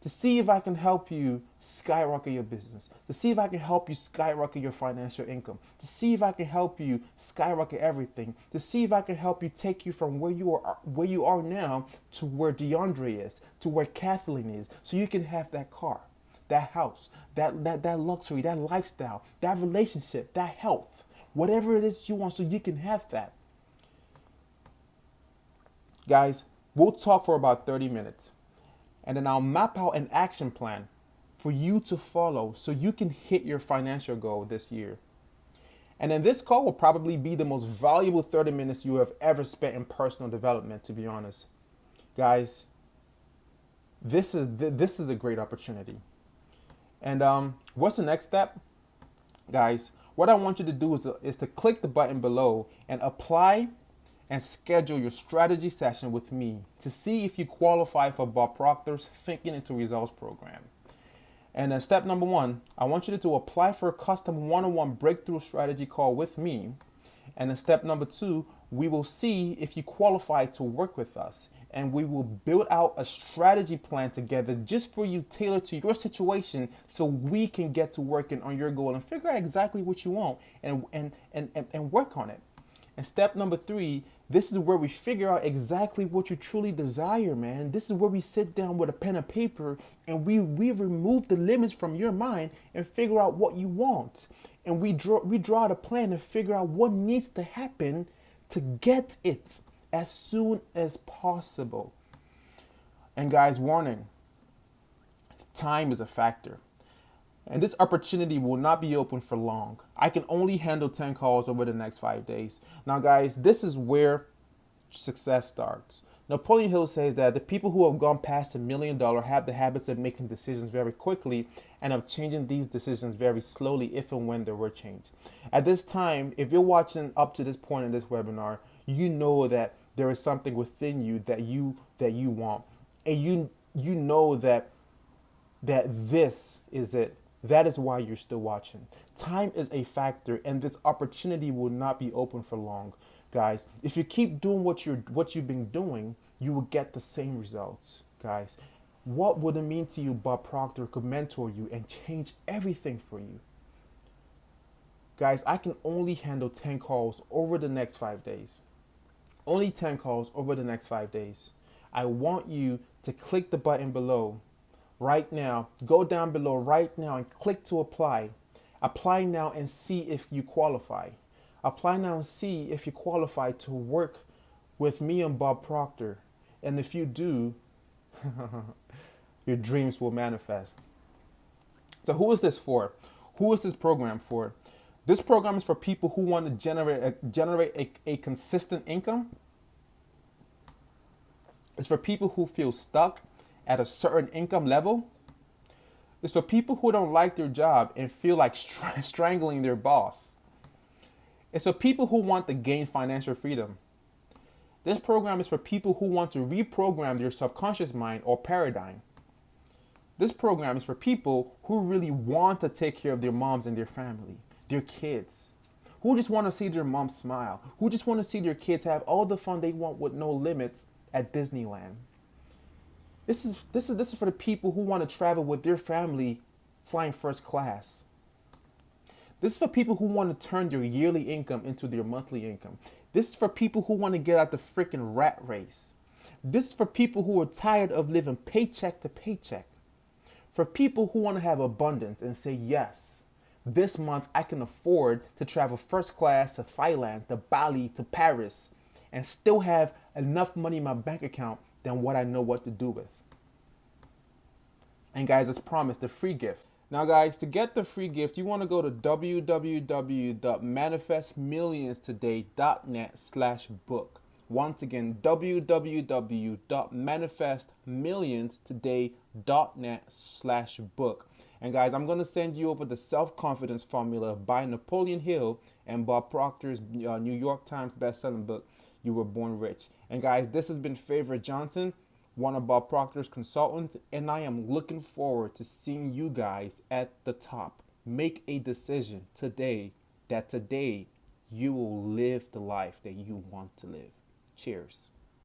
Speaker 1: To see if I can help you skyrocket your business, to see if I can help you skyrocket your financial income, to see if I can help you skyrocket everything, to see if I can help you take you from where you are now to where DeAndre is, to where Kathleen is, so you can have that car, that house, that luxury, that lifestyle, that relationship, that health, whatever it is you want, so you can have that. Guys, we'll talk for about 30 minutes. And then I'll map out an action plan for you to follow so you can hit your financial goal this year. And then this call will probably be the most valuable 30 minutes you have ever spent in personal development, to be honest. Guys, this is a great opportunity. And what's the next step? Guys, what I want you to do is to click the button below and apply and schedule your strategy session with me to see if you qualify for Bob Proctor's Thinking into Results program. And then step number 1, I want you to apply for a custom one-on-one breakthrough strategy call with me. And then step number 2, we will see if you qualify to work with us. And we will build out a strategy plan together just for you, tailored to your situation, so we can get to working on your goal and figure out exactly what you want and work on it. And step number 3, this is where we figure out exactly what you truly desire, man. This is where we sit down with a pen and paper and we remove the limits from your mind and figure out what you want. And we draw the plan and figure out what needs to happen to get it as soon as possible. And guys, warning, time is a factor. And this opportunity will not be open for long. I can only handle 10 calls over the next 5 days. Now, guys, this is where success starts. Napoleon Hill says that the people who have gone past $1 million have the habits of making decisions very quickly and of changing these decisions very slowly if and when there were change. At this time, if you're watching up to this point in this webinar, you know that there is something within you that you want. And you know that this is it. That is why you're still watching. Time is a factor, and this opportunity will not be open for long, guys. If you keep doing what you've been doing, you will get the same results, guys. What would it mean to you, Bob Proctor could mentor you and change everything for you? Guys, I can only handle 10 calls over the next 5 days. Only 10 calls over the next 5 days. I want you to click the button below right now. Go down below right now and click to apply. Apply now and see if you qualify. Apply now and see if you qualify to work with me and Bob Proctor. And if you do, your dreams will manifest. So who is this for? Who is this program for? This program is for people who want to generate a consistent income. It's for people who feel stuck at a certain income level. It's for people who don't like their job and feel like strangling their boss. It's for people who want to gain financial freedom. This program is for people who want to reprogram their subconscious mind or paradigm. This program is for people who really want to take care of their moms and their family, their kids, who just want to see their mom smile, who just want to see their kids have all the fun they want with no limits at Disneyland. This is for the people who want to travel with their family flying first class. This is for people who want to turn their yearly income into their monthly income. This is for people who want to get out the freaking rat race. This is for people who are tired of living paycheck to paycheck. For people who want to have abundance and say, yes, this month I can afford to travel first class to Thailand, to Bali, to Paris, and still have enough money in my bank account than what I know what to do with. And guys, as promised, the free gift. Now guys, to get the free gift, you want to go to www.manifestmillionstoday.net/book. Once again, www.manifestmillionstoday.net/book. And guys, I'm going to send you over the self-confidence formula by Napoleon Hill and Bob Proctor's New York Times best-selling book, You Were Born Rich. And guys, this has been Favorite Johnson, one of Bob Proctor's consultants, and I am looking forward to seeing you guys at the top. Make a decision today that today you will live the life that you want to live. Cheers.